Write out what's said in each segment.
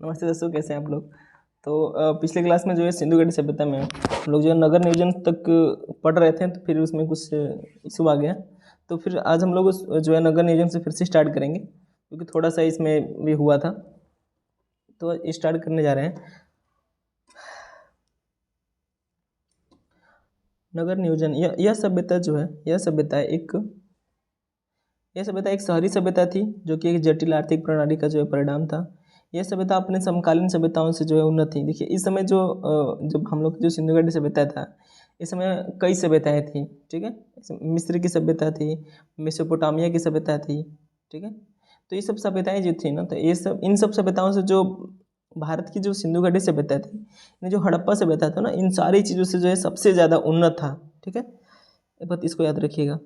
नमस्ते दोस्तों, कैसे हैं आप लोग। तो पिछले क्लास में जो है सिंधु घाटी सभ्यता में हम लोग जो है नगर नियोजन तक पढ़ रहे थे, तो फिर उसमें कुछ इशू आ गया। तो फिर आज हम लोग जो है नगर नियोजन से फिर से स्टार्ट करेंगे, क्योंकि थोड़ा सा इसमें भी हुआ था। तो स्टार्ट करने जा रहे हैं नगर नियोजन। यह सभ्यता जो है यह सभ्यता एक शहरी सभ्यता थी, जो कि एक जटिल आर्थिक प्रणाली का जो है परिणाम था। यह सभ्यता अपने समकालीन सभ्यताओं से जो है उन्नत थी। देखिए, इस समय जब हम लोग जो सिंधु घाटी सभ्यता था, इस समय कई सभ्यताएं थी। ठीक है, मिस्र की सभ्यता थी, मेसोपोटामिया की सभ्यता थी। ठीक है, तो ये सब सभ्यताएं जो थी ना, तो ये सब इन सब सभ्यताओं से जो भारत की जो सिंधु घाटी सभ्यता थी, यानी जो हड़प्पा सभ्यता था ना, इन सारी चीज़ों से जो है सबसे ज़्यादा उन्नत था। ठीक है, एक बात इसको याद रखिएगा।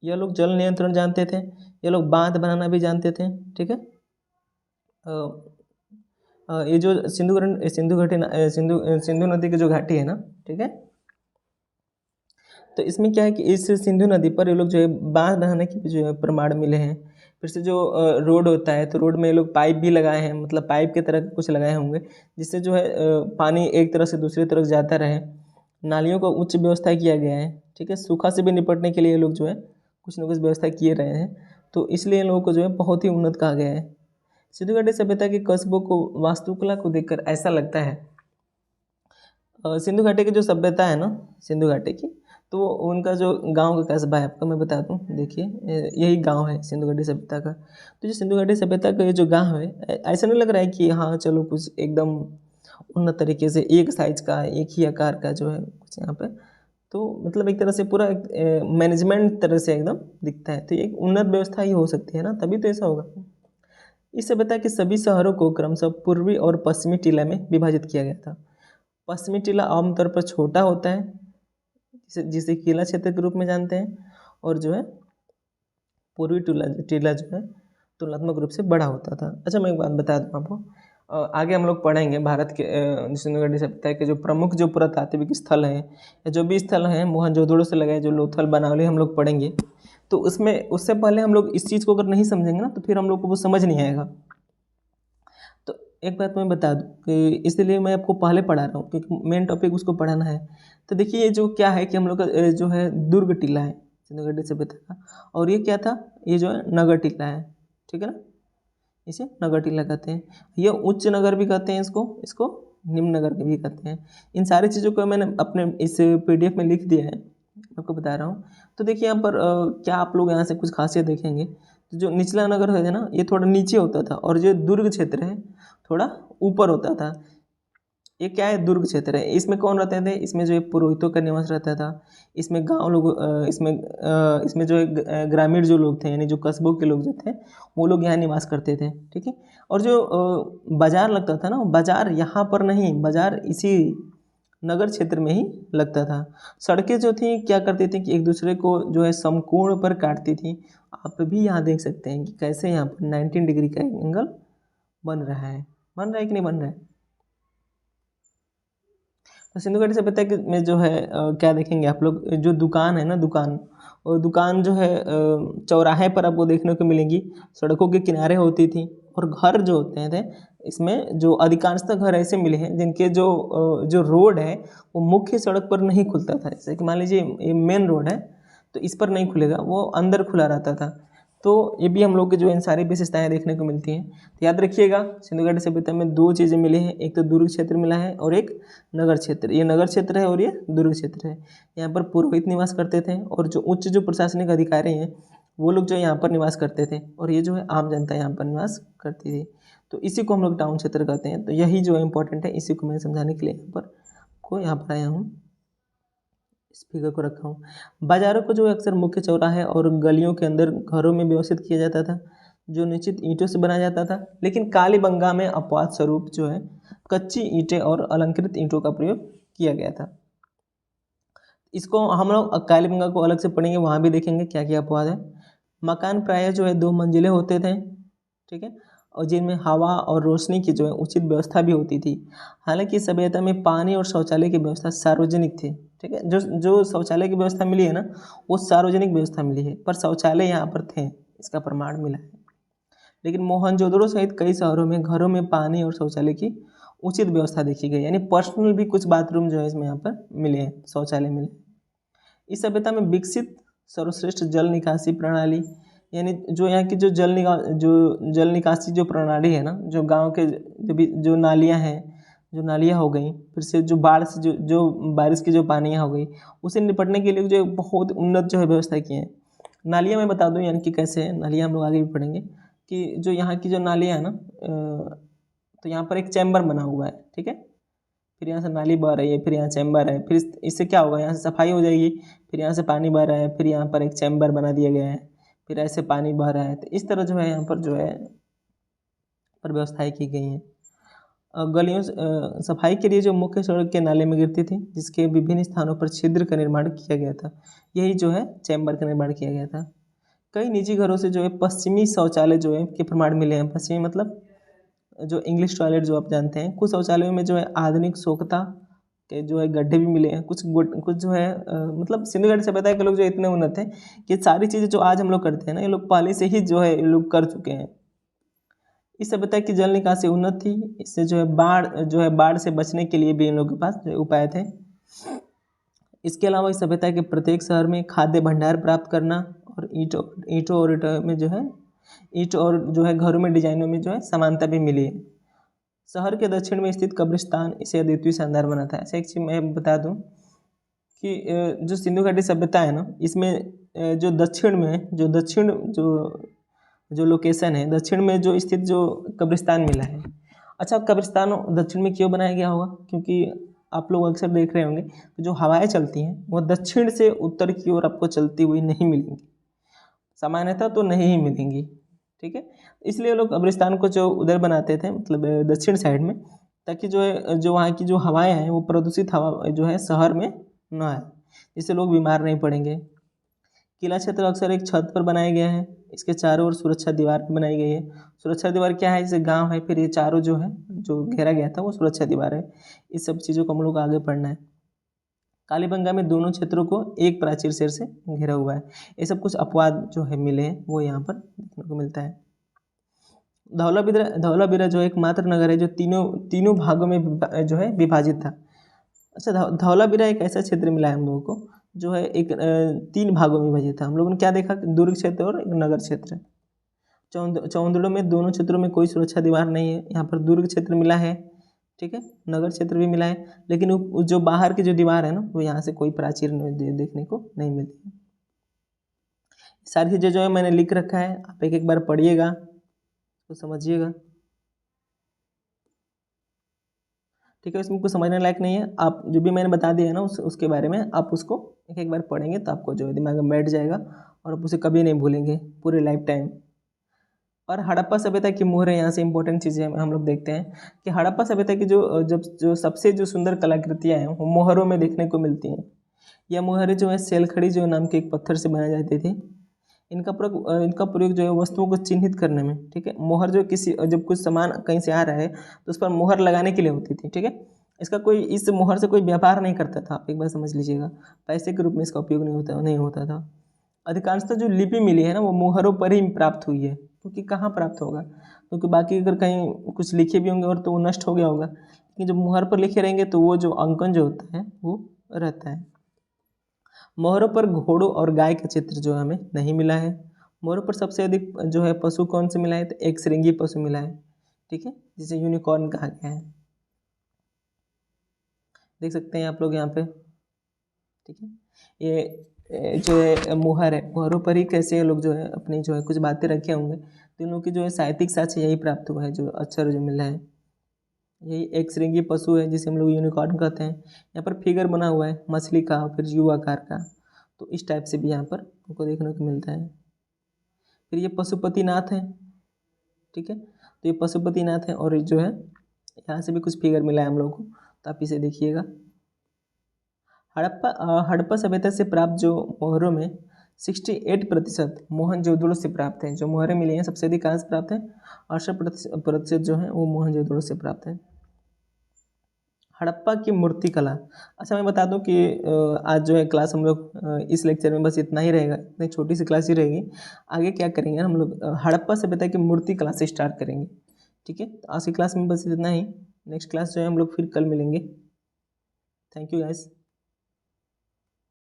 यह लोग जल नियंत्रण जानते थे, ये लोग बांध बनाना भी जानते थे। ठीक है, ये जो सिंधु नदी की जो घाटी है ना, ठीक है, तो इसमें क्या है कि इस सिंधु नदी पर ये लोग जो है बांध बनाने के जो है प्रमाण मिले हैं। फिर से जो रोड होता है, तो रोड में ये लोग पाइप भी लगाए हैं, मतलब पाइप की तरह कुछ लगाए होंगे, जिससे जो है पानी एक तरफ से दूसरी तरफ जाता रहे। नालियों का उच्च व्यवस्था किया गया है। ठीक है, सूखा से भी निपटने के लिए ये लोग जो है कुछ न कुछ व्यवस्था किए रहे हैं, तो इसलिए इन लोगों को जो है बहुत ही उन्नत कहा गया है। सिंधु घाटी सभ्यता के कस्बों को वास्तुकला को देखकर ऐसा लगता है, सिंधु घाटी की जो सभ्यता है ना, सिंधु घाटी की, तो उनका जो गांव का कस्बा है, आपको मैं बता दूं। देखिए, यही गांव है सिंधु घाटी सभ्यता का। तो जो सिंधु घाटी सभ्यता का ये जो गांव है, ऐसा नहीं लग रहा है कि हाँ चलो कुछ एकदम उन्नत तरीके से एक साइज का, एक ही आकार का जो है कुछ यहाँ पे, तो मतलब एक तरह से पूरा मैनेजमेंट तरह से एकदम दिखता है। तो एक उन्नत व्यवस्था ही हो सकती है ना, तभी तो ऐसा होगा। इस सभ्यता के सभी शहरों को क्रमशः पूर्वी और पश्चिमी टीला में विभाजित किया गया था। पश्चिमी टीला आमतौर पर छोटा होता है, जिसे किला क्षेत्र के रूप में जानते हैं, और जो है पूर्वी टीला जो है तुलनात्मक रूप से बड़ा होता था। अच्छा, मैं एक बात बता दूँ आपको, आगे हम लोग पढ़ेंगे भारत के सिंधु घाटी सभ्यता के जो प्रमुख जो पुरातात्विक स्थल हैं, या जो भी स्थल हैं मोहनजोदड़ो से लगाए, जो लोथल बनावली हम लोग पढ़ेंगे, तो उसमें उससे पहले हम लोग इस चीज़ को अगर नहीं समझेंगे ना, तो फिर हम लोग को वो समझ नहीं आएगा। तो एक बात मैं बता दूं कि इसलिए मैं आपको पहले पढ़ा रहा हूँ, क्योंकि मेन टॉपिक उसको पढ़ाना है। तो देखिए, ये जो क्या है कि हम लोग का जो है दुर्ग टीला है सिंधु घाटी सभ्यता का, और ये क्या था, ये जो है नगर टीला है। ठीक है ना, इसे नगर टीला कहते हैं। ये उच्च नगर भी कहते हैं, इसको इसको निम्न नगर भी कहते हैं। इन सारी चीज़ों को मैंने अपने इस पीडीएफ में लिख दिया है, आपको बता रहा हूँ। तो देखिए यहाँ पर क्या आप लोग यहाँ से कुछ खासियत देखेंगे, तो जो निचला नगर है ना, ये थोड़ा नीचे होता था, और जो दुर्ग क्षेत्र है थोड़ा ऊपर होता था। ये क्या है, दुर्ग क्षेत्र है। इसमें कौन रहते थे, इसमें जो है पुरोहितों का निवास रहता था। इसमें गांव लोग इसमें जो है ग्रामीण जो लोग थे, यानी जो कस्बों के लोग जो थे, वो लोग यहाँ निवास करते थे। ठीक है, और जो बाजार लगता था ना, बाजार यहाँ पर नहीं, बाजार इसी नगर क्षेत्र में ही लगता था। सड़कें जो थी क्या करती थी कि एक दूसरे को जो है समकोण पर काटती थी। आप भी यहाँ देख सकते हैं कि कैसे यहाँ पर 19 डिग्री का एंगल बन रहा है कि नहीं बन रहा है। तो सिंधु घाटी सभ्यता में जो है क्या देखेंगे आप लोग, जो दुकान है ना, दुकान जो है चौराहे पर आपको देखने को मिलेंगी, सड़कों के किनारे होती थी। और घर जो होते थे, इसमें जो अधिकांशतः घर ऐसे मिले हैं जिनके जो रोड है वो मुख्य सड़क पर नहीं खुलता था। जैसे कि मान लीजिए ये मेन रोड है, तो इस पर नहीं खुलेगा, वो अंदर खुला रहता था। तो ये भी हम लोग के जो इन सारी विशेषताएं देखने को मिलती हैं। तो याद रखिएगा, सिंधु घाटी सभ्यता में दो चीज़ें मिली हैं, एक तो दुर्ग क्षेत्र मिला है और एक नगर क्षेत्र। ये नगर क्षेत्र है और ये दुर्ग क्षेत्र है। यहाँ पर पुरोहित निवास करते थे, और जो उच्च जो प्रशासनिक अधिकारी हैं वो लोग जो यहाँ पर निवास करते थे, और ये जो है आम जनता यहाँ पर निवास करती थी। तो इसी को हम लोग टाउन क्षेत्र कहते हैं। तो यही जो इम्पोर्टेंट है, इसी को मैं समझाने के लिए यहाँ पर आया हूँ, इस फिगर को रखा हूँ। बाजारों को जो अक्सर मुख्य चौराहे और गलियों के अंदर घरों में व्यवस्थित किया जाता था, जो निश्चित ईंटों से बनाया जाता था। लेकिन कालीबंगा में अपवाद स्वरूप जो है कच्ची ईंटें और अलंकृत ईंटों का प्रयोग किया गया था। इसको हम लोग कालीबंगा को अलग से पढ़ेंगे, वहाँ भी देखेंगे क्या क्या अपवाद है। मकान प्रायः जो है 2 मंजिले होते थे। ठीक है, और जिनमें हवा और रोशनी की जो है उचित व्यवस्था भी होती थी। हालांकि सभ्यता में पानी और शौचालय की व्यवस्था सार्वजनिक थी। ठीक है, जो शौचालय की व्यवस्था मिली है ना, वो सार्वजनिक व्यवस्था मिली है, पर शौचालय यहाँ पर थे, इसका प्रमाण मिला है। लेकिन मोहनजोदड़ो सहित कई शहरों में घरों में पानी और शौचालय की उचित व्यवस्था देखी गई, यानी पर्सनल भी कुछ बाथरूम जो है इसमें यहाँ पर मिले हैं, शौचालय मिले। इस सभ्यता में विकसित सर्वश्रेष्ठ जल निकासी प्रणाली, यानी जो यहाँ की जो जल निकासी जो प्रणाली है ना, जो गांव के जो नालियाँ हैं, जो नालियाँ हो गई, फिर से जो बाढ़ से जो बारिश की जो पानियाँ हो गई, उसे निपटने के लिए जो बहुत उन्नत जो है व्यवस्था की है। नालियाँ मैं बता दूँ यानी कि कैसे है नालियाँ, हम लोग आगे भी पढ़ेंगे कि जो यहाँ की जो नालियाँ है ना, तो यहाँ पर एक चैम्बर बना हुआ है, ठीक है। फिर यहाँ से नाली बह रही है, फिर यहाँ चैम्बर है, फिर इससे क्या होगा, यहाँ से सफाई हो जाएगी, फिर यहाँ से पानी बह रहा है, फिर यहाँ पर एक चैम्बर बना दिया गया है, फिर ऐसे पानी बह रहा है। तो इस तरह जो है यहाँ पर जो है पर व्यवस्थाएं की गई हैं। गलियों सफाई के लिए जो मुख्य सड़क के नाले में गिरती थी, जिसके विभिन्न स्थानों पर छिद्र का निर्माण किया गया था, यही जो है चैम्बर का निर्माण किया गया था। कई निजी घरों से जो है पश्चिमी शौचालय जो है के प्रमाण मिले हैं। पश्चिमी मतलब जो इंग्लिश टॉयलेट जो आप जानते हैं। कुछ शौचालयों में जो है आधुनिक सोखता के जो है गड्ढे भी मिले हैं। कुछ जो है मतलब सिंधु घाटी सभ्यता के लोग जो इतने उन्नत हैं कि सारी चीज़ें जो आज हम लोग करते हैं ना, ये लोग पहले से ही जो है ये लोग कर चुके हैं। इस सभ्यता की जल निकासी उन्नत थी। इससे जो है बाढ़ से बचने के लिए भी इन लोगों के पास जो उपाय थे। इसके अलावा इस सभ्यता के प्रत्येक शहर में खाद्य भंडार प्राप्त करना और ईंटों में जो है ईंट और जो है घरों में डिजाइनों में जो है समानता भी मिली है। शहर के दक्षिण में स्थित कब्रिस्तान इसे अद्वितीय शानदार बनाता है। ऐसे एक चीज़ मैं बता दूं कि जो सिंधु घाटी सभ्यता है ना, इसमें जो दक्षिण में जो लोकेशन है, दक्षिण में जो स्थित जो कब्रिस्तान मिला है। अच्छा, कब्रिस्तान दक्षिण में क्यों बनाया गया होगा? क्योंकि आप लोग अक्सर देख रहे होंगे तो जो हवाएं चलती हैं वो दक्षिण से उत्तर की ओर आपको चलती हुई नहीं मिलेंगी, सामान्यतः तो नहीं ही मिलेंगी, ठीक है। इसलिए लोग कब्रिस्तान को जो उधर बनाते थे, मतलब दक्षिण साइड में, ताकि जो वहाँ की जो हवाएं हैं वो प्रदूषित हवा जो है शहर में न आए, जिससे लोग बीमार नहीं पड़ेंगे। किला क्षेत्र अक्सर एक छत पर बनाया गया है। इसके चारों ओर सुरक्षा दीवार भी बनाई गई है। सुरक्षा दीवार क्या है? जैसे गांव है, फिर ये चारों जो है जो घेरा गया था वो सुरक्षा दीवार है। इस सब चीज़ों को हम लोग आगे पढ़ना है। कालीबंगा में दोनों क्षेत्रों को एक प्राचीर शेर से घेरा हुआ है। ये सब कुछ अपवाद जो है मिले हैं वो यहाँ पर देखने को मिलता है। धौलावीरा जो एकमात्र नगर है जो तीनों भागों में जो है विभाजित था। अच्छा, धौलावीरा एक ऐसा क्षेत्र मिला है हम लोगों को जो है एक 3 भागों में विभाजित था। हम लोगों ने क्या देखा? दुर्ग क्षेत्र और एक नगर क्षेत्र। चौंदड़ों में दोनों क्षेत्रों में कोई सुरक्षा दीवार नहीं है। यहाँ पर दुर्ग क्षेत्र मिला है, ठीक है, नगर क्षेत्र भी मिला है, लेकिन जो बाहर की जो दीवार है ना, वो यहाँ से कोई प्राचीर देखने को नहीं मिलती। सारी चीज़ें जो है मैंने लिख रखा है, आप एक बार पढ़िएगा तो समझिएगा, ठीक है। इसमें कुछ समझने लायक नहीं है। आप जो भी मैंने बता दिया है ना उसके बारे में आप उसको एक बार पढ़ेंगे तो आपको जो है दिमाग में बैठ जाएगा और आप उसे कभी नहीं भूलेंगे पूरे लाइफ टाइम। और हड़प्पा सभ्यता की मोहर है। यहाँ से इंपॉर्टेंट चीज़ें हम लोग देखते हैं कि हड़प्पा सभ्यता की जो सबसे जो सुंदर कलाकृतियाँ हैं वो मोहरों में देखने को मिलती हैं। यह मोहरें जो है सेलखड़ी जो नाम के एक पत्थर से बनाई जाती थी। इनका प्रयोग जो है वस्तुओं को चिन्हित करने में, ठीक है। मोहर जो जब कुछ सामान कहीं से आ रहा है तो उस पर मोहर लगाने के लिए होती थी, ठीक है। इस मोहर से कोई व्यापार नहीं करता था, आप एक बार समझ लीजिएगा। पैसे के रूप में इसका उपयोग नहीं होता था। अधिकांशतः जो लिपि मिली है ना वो मोहरों पर ही प्राप्त हुई है, क्योंकि कहाँ प्राप्त होगा, क्योंकि बाकी अगर कहीं कुछ लिखे भी होंगे और तो वो नष्ट हो गया होगा, लेकिन जब मोहर पर लिखे रहेंगे तो वो जो अंकन जो होता है वो रहता है। मोहरों पर घोड़ों और गाय का चित्र जो हमें नहीं मिला है। मोहरों पर सबसे अधिक जो है पशु कौन से मिला है? तो एक श्रृंगी पशु मिला है, ठीक है, जिसे यूनिकॉर्न कहा गया है। देख सकते हैं आप लोग यहाँ पे, ठीक है। ये जो है मोहर है, मोहरों पर ही कैसे लोग जो है अपनी जो है कुछ बातें रखे होंगे, तो इन लोगों की जो है साहित्यिक साक्ष्य यही प्राप्त हुआ है, जो अक्षर जो मिला है। यही एक श्रृंगी पशु है जिसे हम लोग यूनिकॉर्न कहते हैं। यहाँ पर फिगर बना हुआ है मछली का, फिर यू आकार का, तो इस टाइप से भी यहाँ पर हमको देखने को मिलता है। फिर ये पशुपतिनाथ है, ठीक है, तो ये पशुपतिनाथ है और जो है यहाँ से भी कुछ फिगर मिला है हम लोग को, तो आप इसे देखिएगा। हड़प्पा सभ्यता से प्राप्त जो मोहरों में 68% मोहनजोदड़ो से प्राप्त हैं। जो मोहरें मिली हैं सबसे अधिक कहाँ से प्राप्त है? 68% जो है वो मोहनजोदड़ो से प्राप्त है। हड़प्पा की मूर्तिकला। अच्छा मैं बता दूं कि आज जो है क्लास हम लोग इस लेक्चर में बस इतना ही रहेगा, इतनी छोटी सी क्लास ही रहेगी। आगे क्या करेंगे हम लोग हड़प्पा सभ्यता की मूर्तिकला से स्टार्ट करेंगे। ठीक है, तो आज की क्लास में बस इतना ही। नेक्स्ट क्लास जो है हम लोग फिर कल मिलेंगे। Thank you guys.